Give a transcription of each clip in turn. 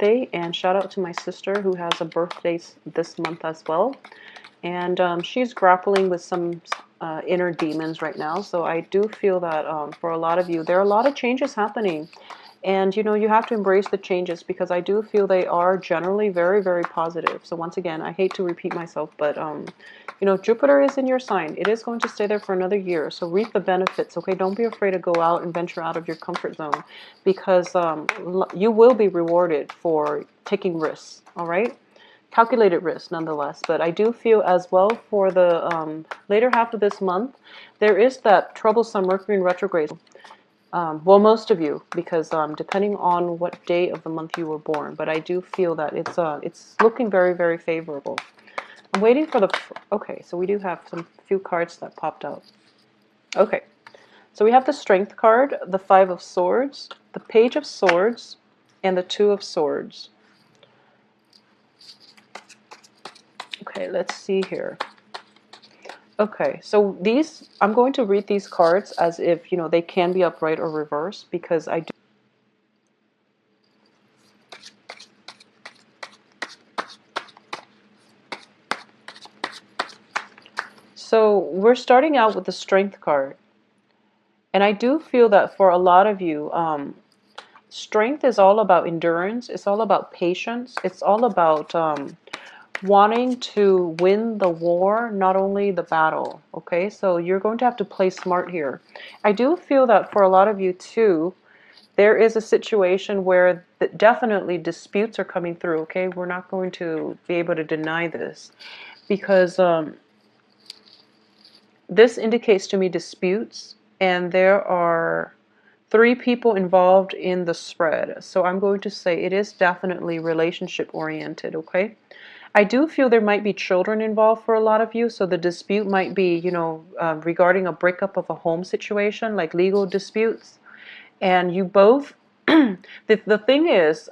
birthday, and shout out to my sister who has a birthday this month as well. And she's grappling with some inner demons right now. So I do feel that for a lot of you, there are a lot of changes happening. And you know, you have to embrace the changes because I do feel they are generally very, very positive. So once again, I hate to repeat myself, but you know, Jupiter is in your sign. It is going to stay there for another year. So reap the benefits, okay? Don't be afraid to go out and venture out of your comfort zone because you will be rewarded for taking risks, all right? Calculated risk nonetheless. But I do feel as well for the later half of this month, there is that troublesome Mercury in retrograde. Well, most of you, because depending on what day of the month you were born, but I do feel that it's looking very, very favorable. I'm waiting for the, okay, so we do have some few cards that popped out. Okay, so we have the Strength card, the Five of Swords, the Page of Swords, and the Two of Swords. Okay, let's see here. Okay, so these, I'm going to read these cards as if, you know, they can be upright or reversed because I do. So we're starting out with the Strength card. And I do feel that for a lot of you, strength is all about endurance. It's all about patience. It's all about wanting to win the war, not only the battle. Okay, so you're going to have to play smart here. I do feel that for a lot of you too, there is a situation where definitely disputes are coming through. Okay, we're not going to be able to deny this because this indicates to me disputes, and there are 3 people involved in the spread. So I'm going to say it is definitely relationship oriented, okay? I do feel there might be children involved for a lot of you, so the dispute might be, you know, regarding a breakup of a home situation, like legal disputes. And you both, the thing is,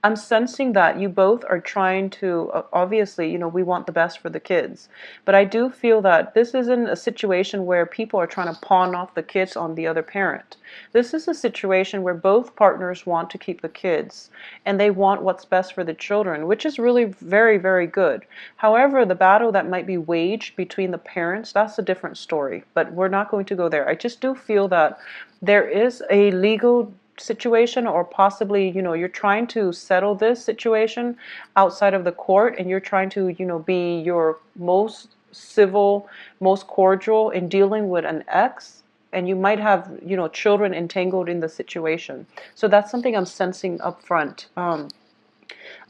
I'm sensing that you both are trying to, obviously, you know, we want the best for the kids. But I do feel that this isn't a situation where people are trying to pawn off the kids on the other parent. This is a situation where both partners want to keep the kids and they want what's best for the children, which is really very, very good. However, the battle that might be waged between the parents, that's a different story. But we're not going to go there. I just do feel that there is a legal situation, or possibly, you know, you're trying to settle this situation outside of the court and you're trying to, you know, be your most civil, most cordial in dealing with an ex, and you might have, you know, children entangled in the situation. So that's something I'm sensing up front.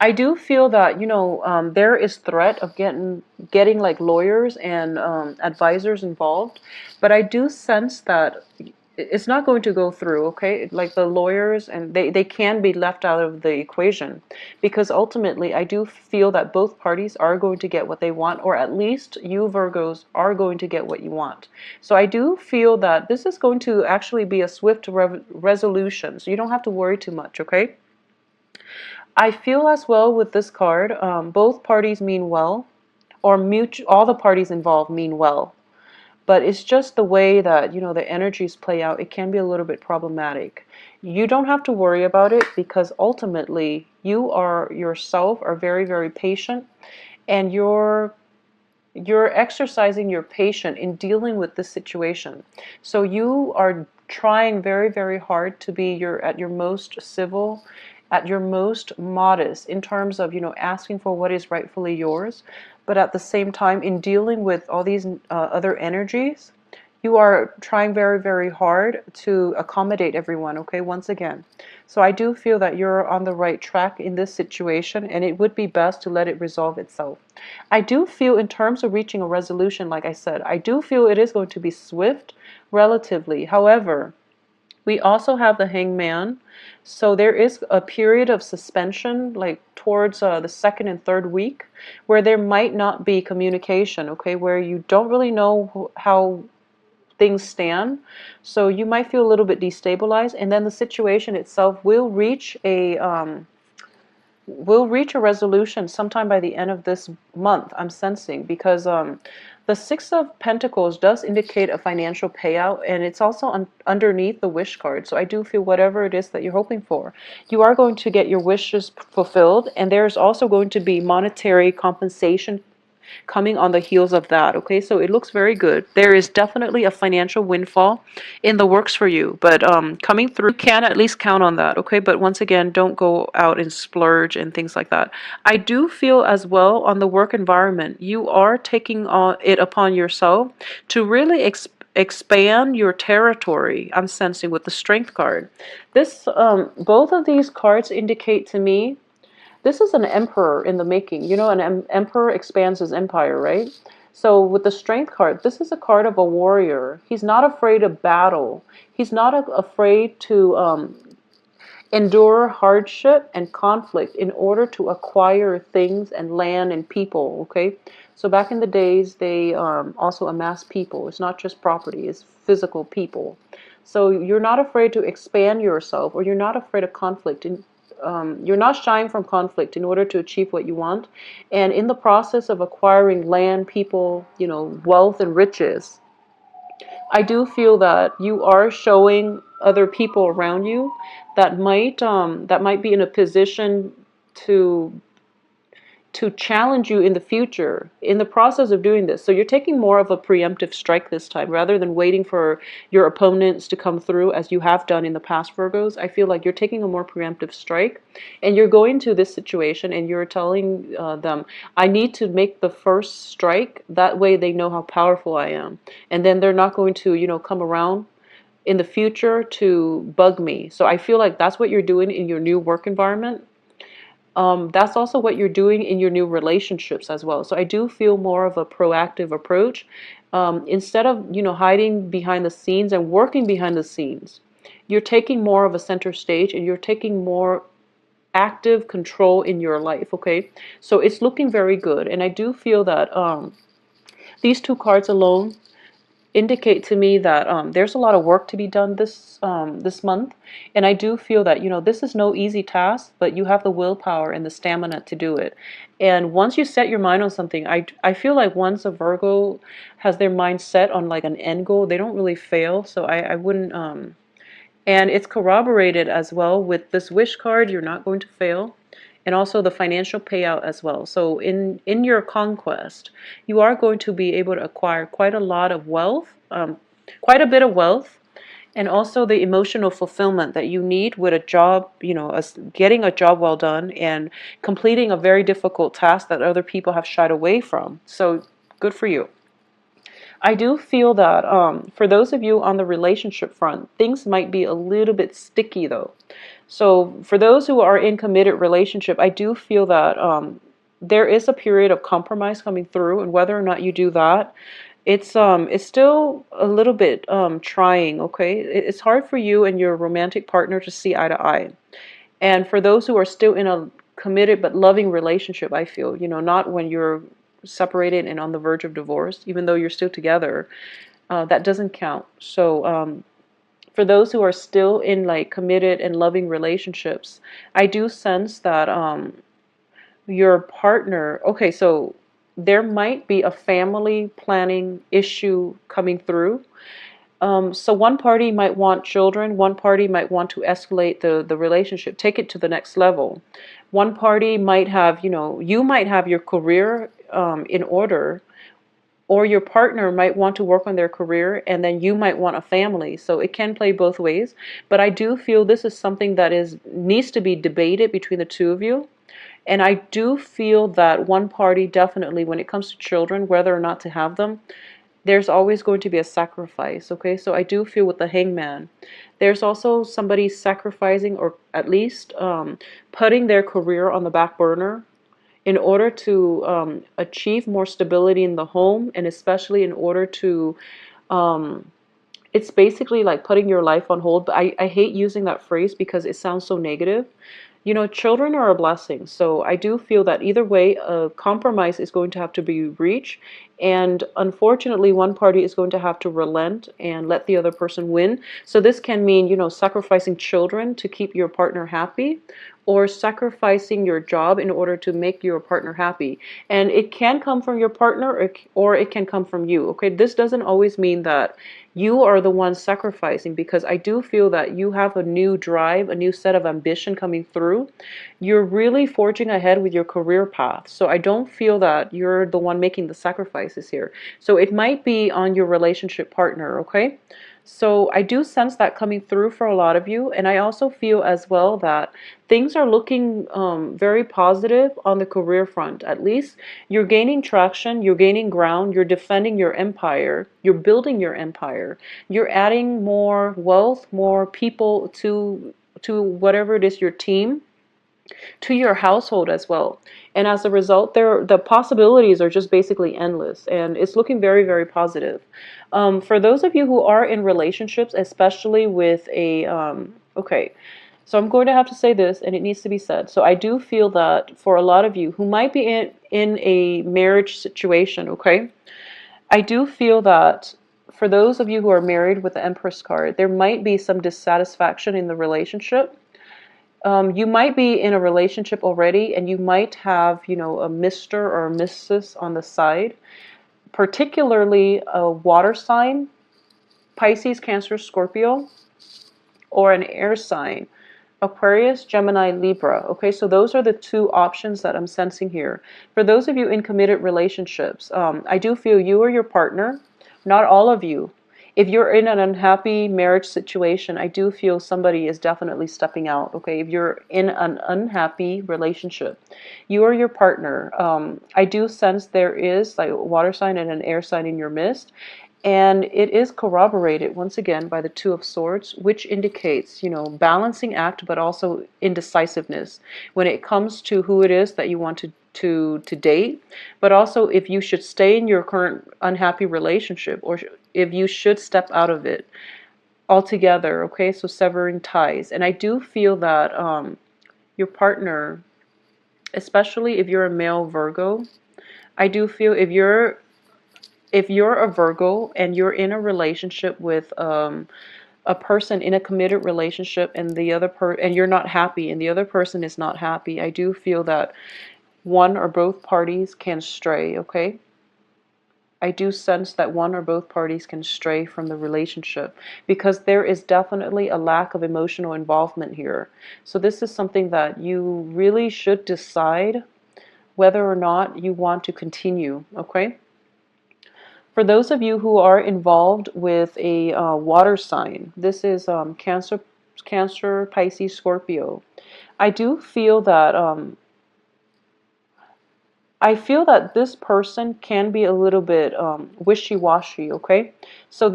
I do feel that, you know, there is threat of getting like lawyers and advisors involved, but I do sense that it's not going to go through, okay? Like the lawyers, and they can be left out of the equation because ultimately I do feel that both parties are going to get what they want, or at least you Virgos are going to get what you want. So I do feel that this is going to actually be a swift resolution, so you don't have to worry too much, okay? I feel as well with this card, both parties mean well, or all the parties involved mean well. But it's just the way that, you know, the energies play out. It can be a little bit problematic. You don't have to worry about it because ultimately you are yourself are very, very patient, and you're exercising your patience in dealing with this situation. So you are trying very, very hard to be at your most civil, at your most modest in terms of, you know, asking for what is rightfully yours. But at the same time, in dealing with all these other energies, you are trying very, very hard to accommodate everyone, okay, once again. So I do feel that you're on the right track in this situation, and it would be best to let it resolve itself. I do feel in terms of reaching a resolution, like I said, I do feel it is going to be swift, relatively. However, we also have the Hangman. So there is a period of suspension, like towards the 2nd and 3rd week, where there might not be communication, okay, where you don't really know how things stand. So you might feel a little bit destabilized, and then the situation itself will reach a will reach a resolution sometime by the end of this month, I'm sensing, because the Six of Pentacles does indicate a financial payout, and it's also underneath the wish card. So I do feel whatever it is that you're hoping for, you are going to get your wishes fulfilled, and there's also going to be monetary compensation coming on the heels of that. Okay, so it looks very good. There is definitely a financial windfall in the works for you, but coming through, you can at least count on that. Okay, but once again, don't go out and splurge and things like that. I do feel as well on the work environment, you are taking it upon yourself to really expand your territory. I'm sensing with the Strength card. This both of these cards indicate to me this is an emperor in the making. You know, an emperor expands his empire, right? So with the Strength card, this is a card of a warrior. He's not afraid of battle. He's not afraid to endure hardship and conflict in order to acquire things and land and people, okay? So back in the days, they also amassed people. It's not just property, it's physical people. So you're not afraid to expand yourself, or you're not afraid of conflict. You're not shying from conflict in order to achieve what you want. And in the process of acquiring land, people, you know, wealth and riches, I do feel that you are showing other people around you that might be in a position to challenge you in the future in the process of doing this. So you're taking more of a preemptive strike this time rather than waiting for your opponents to come through as you have done in the past, Virgos. I feel like you're taking a more preemptive strike, and you're going to this situation and you're telling them, I need to make the first strike. That way they know how powerful I am. And then they're not going to, you know, come around in the future to bug me. So I feel like that's what you're doing in your new work environment. That's also what you're doing in your new relationships as well. So I do feel more of a proactive approach. Instead of, you know, hiding behind the scenes and working behind the scenes, you're taking more of a center stage and you're taking more active control in your life, okay? So it's looking very good. And I do feel that these two cards alone indicate to me that there's a lot of work to be done this month, and I do feel that, you know, this is no easy task, but you have the willpower and the stamina to do it. And once you set your mind on something, I feel like once a Virgo has their mind set on like an end goal, they don't really fail. So I wouldn't and it's corroborated as well with this wish card. You're not going to fail, and also the financial payout as well. So in your conquest, you are going to be able to acquire quite a lot of wealth, quite a bit of wealth, and also the emotional fulfillment that you need with a job, you know, getting a job well done and completing a very difficult task that other people have shied away from. So good for you. I do feel that for those of you on the relationship front, things might be a little bit sticky though. So for those who are in committed relationship, I do feel that there is a period of compromise coming through, and whether or not you do that, it's still a little bit trying. Okay, it's hard for you and your romantic partner to see eye to eye. And for those who are still in a committed but loving relationship, I feel, you know, not when you're separated and on the verge of divorce, even though you're still together, that doesn't count. So for those who are still in like committed and loving relationships, I do sense that your partner, okay, so there might be a family planning issue coming through. So one party might want children, one party might want to escalate the relationship, take it to the next level. One party might have, you know, you might have your career in order, or your partner might want to work on their career, and then you might want a family. So it can play both ways. But I do feel this is something that needs to be debated between the two of you. And I do feel that one party definitely, when it comes to children, whether or not to have them, there's always going to be a sacrifice, okay? So I do feel with the Hangman, there's also somebody sacrificing, or at least putting their career on the back burner in order to achieve more stability in the home, and especially in order to, it's basically like putting your life on hold. But I hate using that phrase because it sounds so negative. You know, children are a blessing. So I do feel that either way, a compromise is going to have to be reached. And unfortunately, one party is going to have to relent and let the other person win. So this can mean, you know, sacrificing children to keep your partner happy. or sacrificing your job in order to make your partner happy. And it can come from your partner, or it can come from you. Okay, this doesn't always mean that you are the one sacrificing, because I do feel that you have a new drive, a new set of ambition coming through. You're really forging ahead with your career path. So I don't feel that you're the one making the sacrifices here. So it might be on your relationship partner, okay? So I do sense that coming through for a lot of you. And I also feel as well that things are looking very positive on the career front. At least you're gaining traction, you're gaining ground, you're defending your empire, you're building your empire, you're adding more wealth, more people to whatever it is, your team, to your household as well. And as a result, the possibilities are just basically endless, and it's looking very, very positive. For those of you who are in relationships, especially with a, okay, so I'm going to have to say this, and it needs to be said. So I do feel that for a lot of you who might be in a marriage situation, okay, I do feel that for those of you who are married with the Empress card, there might be some dissatisfaction in the relationship. You might be in a relationship already, and you might have, you know, a Mr. or a Mrs. on the side, particularly a water sign, Pisces, Cancer, Scorpio, or an air sign, Aquarius, Gemini, Libra. Okay, so those are the two options that I'm sensing here. For those of you in committed relationships, I do feel you or your partner, not all of you. If you're in an unhappy marriage situation, I do feel somebody is definitely stepping out. Okay, if you're in an unhappy relationship, you or your partner, I do sense there is like a water sign and an air sign in your midst. And it is corroborated once again by the Two of Swords, which indicates, you know, balancing act, but also indecisiveness when it comes to who it is that you want to date, but also if you should stay in your current unhappy relationship, or if you should step out of it altogether. Okay, so severing ties. And I do feel that your partner, especially if you're a male Virgo, I do feel if you're a Virgo and you're in a relationship with a person in a committed relationship, and and you're not happy, and the other person is not happy, I do feel that one or both parties can stray. Okay, I do sense that one or both parties can stray from the relationship, because there is definitely a lack of emotional involvement here. So this is something that you really should decide whether or not you want to continue. Okay. For those of you who are involved with a water sign, this is Cancer, Pisces, Scorpio. I do feel that this person can be a little bit wishy-washy. Okay, so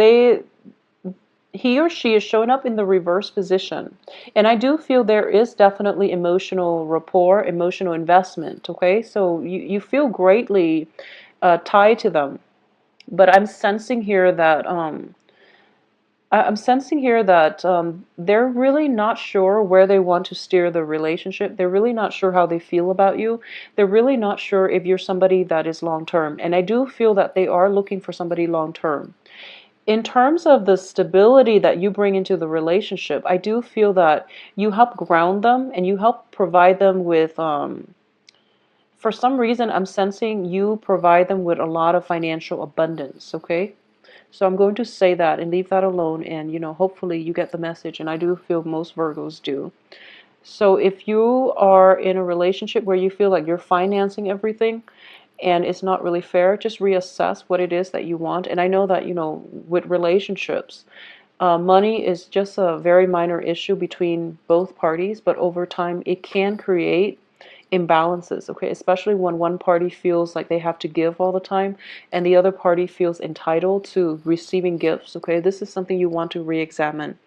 he or she is showing up in the reverse position, and I do feel there is definitely emotional rapport, emotional investment. Okay, so you feel greatly tied to them. But I'm sensing here that they're really not sure where they want to steer the relationship. They're really not sure how they feel about you. They're really not sure if you're somebody that is long term. And I do feel that they are looking for somebody long term. In terms of the stability that you bring into the relationship, I do feel that you help ground them, and you help provide them with for some reason, I'm sensing you provide them with a lot of financial abundance. Okay, so I'm going to say that and leave that alone, and you know, hopefully you get the message, and I do feel most Virgos do. So if you are in a relationship where you feel like you're financing everything and it's not really fair, just reassess what it is that you want. And I know that, you know, with relationships, money is just a very minor issue between both parties, but over time it can create imbalances. Okay, especially when one party feels like they have to give all the time and the other party feels entitled to receiving gifts. Okay, this is something you want to re-examine.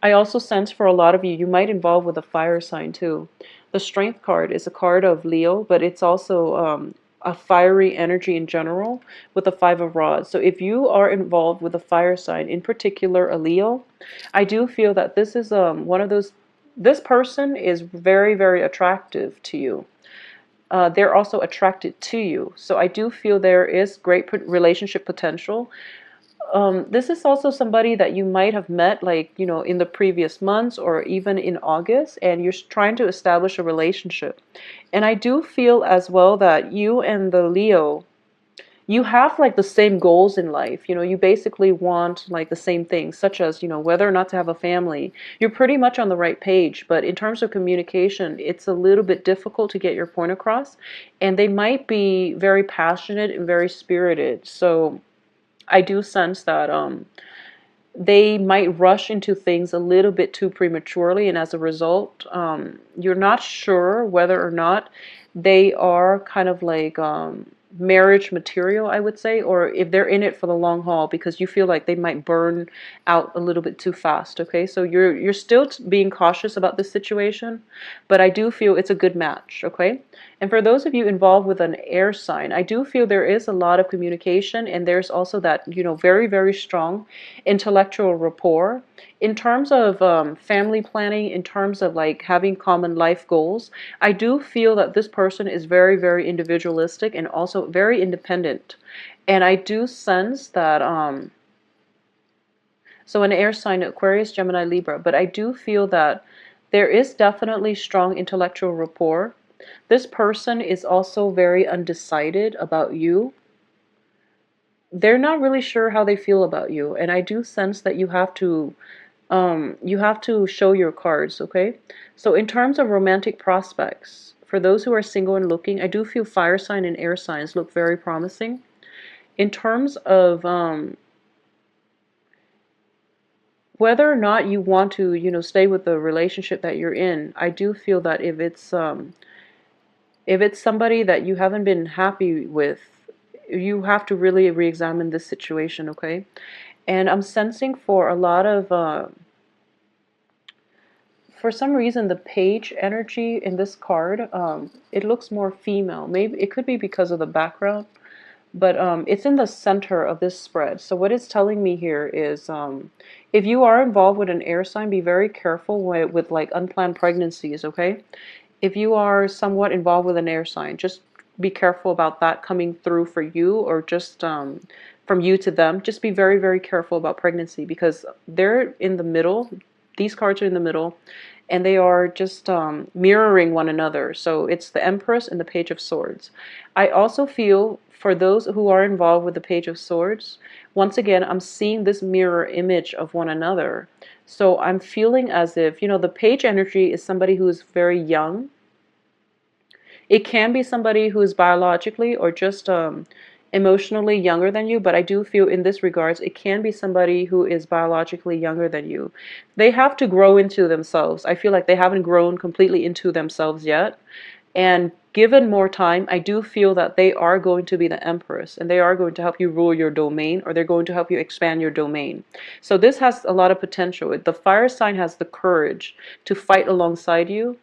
I also sense for a lot of you, you might involve with a fire sign too. The Strength card is a card of Leo, but it's also a fiery energy in general with the Five of Rods. So if you are involved with a fire sign, in particular a Leo, I do feel that this is one of those, this person is very, very attractive to you. They're also attracted to you. So I do feel there is great relationship potential. This is also somebody that you might have met, like, in the previous months or even in August, and you're trying to establish a relationship. And I do feel as well that you and the Leo, you have like the same goals in life. You basically want like the same things, such as, whether or not to have a family. You're pretty much on the right page, but in terms of communication, it's a little bit difficult to get your point across. And they might be very passionate and very spirited. So I do sense that they might rush into things a little bit too prematurely, and as a result, you're not sure whether or not they are kind of like marriage material, I would say, or if they're in it for the long haul, because you feel like they might burn out a little bit too fast. Okay, so you're still being cautious about this situation, but I do feel it's a good match. Okay, and for those of you involved with an air sign, I do feel there is a lot of communication, and there's also that, very, very strong intellectual rapport. In terms of family planning, in terms of like having common life goals, I do feel that this person is very, very individualistic and also very independent. And I do sense that, so an air sign, Aquarius, Gemini, Libra, but I do feel that there is definitely strong intellectual rapport. This person is also very undecided about you. They're not really sure how they feel about you, and I do sense that you have to show your cards. Okay, so in terms of romantic prospects, for those who are single and looking, I do feel fire sign and air signs look very promising. In terms of whether or not you want to, stay with the relationship that you're in, I do feel that if it's somebody that you haven't been happy with, you have to really re-examine this situation. Okay, and I'm sensing for a lot of for some reason, the page energy in this card, it looks more female. Maybe it could be because of the background, but it's in the center of this spread. So what it's telling me here is, if you are involved with an air sign, be very careful with like unplanned pregnancies. Okay, if you are somewhat involved with an air sign, just be careful about that coming through for you, or just from you to them. Just be very, very careful about pregnancy, because they're in the middle. These cards are in the middle, and they are just mirroring one another. So it's the Empress and the Page of Swords. I also feel for those who are involved with the Page of Swords, once again, I'm seeing this mirror image of one another. So I'm feeling as if, the page energy is somebody who is very young. It can be somebody who is biologically or just emotionally younger than you, but I do feel in this regards, it can be somebody who is biologically younger than you. They have to grow into themselves. I feel like they haven't grown completely into themselves yet. And given more time, I do feel that they are going to be the Empress, and they are going to help you rule your domain, or they're going to help you expand your domain. So this has a lot of potential. The fire sign has the courage to fight alongside you.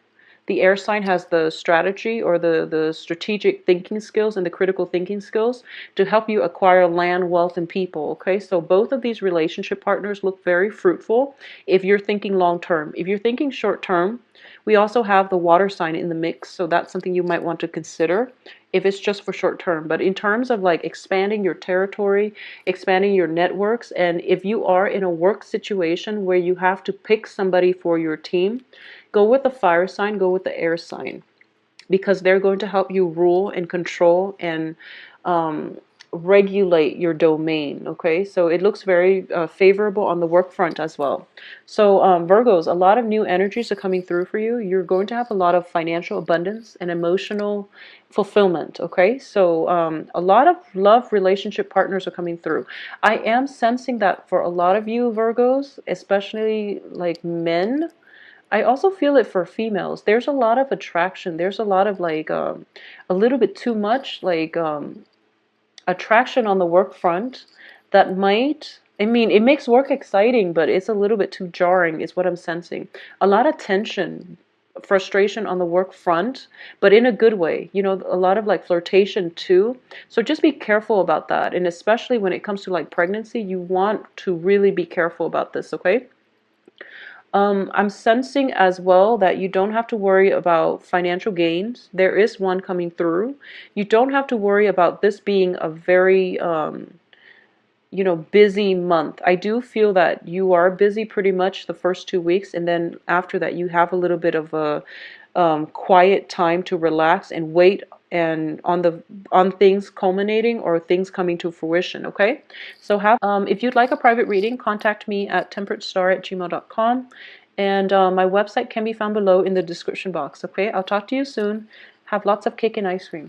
The air sign has the strategy, or the strategic thinking skills and the critical thinking skills to help you acquire land, wealth, and people. Okay, so both of these relationship partners look very fruitful if you're thinking long term. If you're thinking short term, we also have the water sign in the mix, so that's something you might want to consider if it's just for short term. But in terms of like expanding your territory, expanding your networks, and if you are in a work situation where you have to pick somebody for your team, go with the fire sign, go with the air sign, because they're going to help you rule and control and regulate your domain. Okay, so it looks very favorable on the work front as well. So Virgos, a lot of new energies are coming through for you. You're going to have a lot of financial abundance and emotional fulfillment. Okay, so a lot of love relationship partners are coming through. I am sensing that for a lot of you Virgos, especially like men, I also feel it for females. There's a lot of attraction. There's a lot of like a little bit too much like attraction on the work front that might, I mean, it makes work exciting, but it's a little bit too jarring is what I'm sensing. A lot of tension, frustration on the work front, but in a good way. A lot of like flirtation too. So just be careful about that. And especially when it comes to like pregnancy, you want to really be careful about this, okay? I'm sensing as well that you don't have to worry about financial gains. There is one coming through. You don't have to worry about this being a very busy month. I do feel that you are busy pretty much the first 2 weeks, and then after that you have a little bit of a quiet time to relax and wait and on things culminating or things coming to fruition. Okay, so if you'd like a private reading, contact me at temperatestar@gmail.com, and my website can be found below in the description box. Okay, I'll talk to you soon. Have lots of cake and ice cream.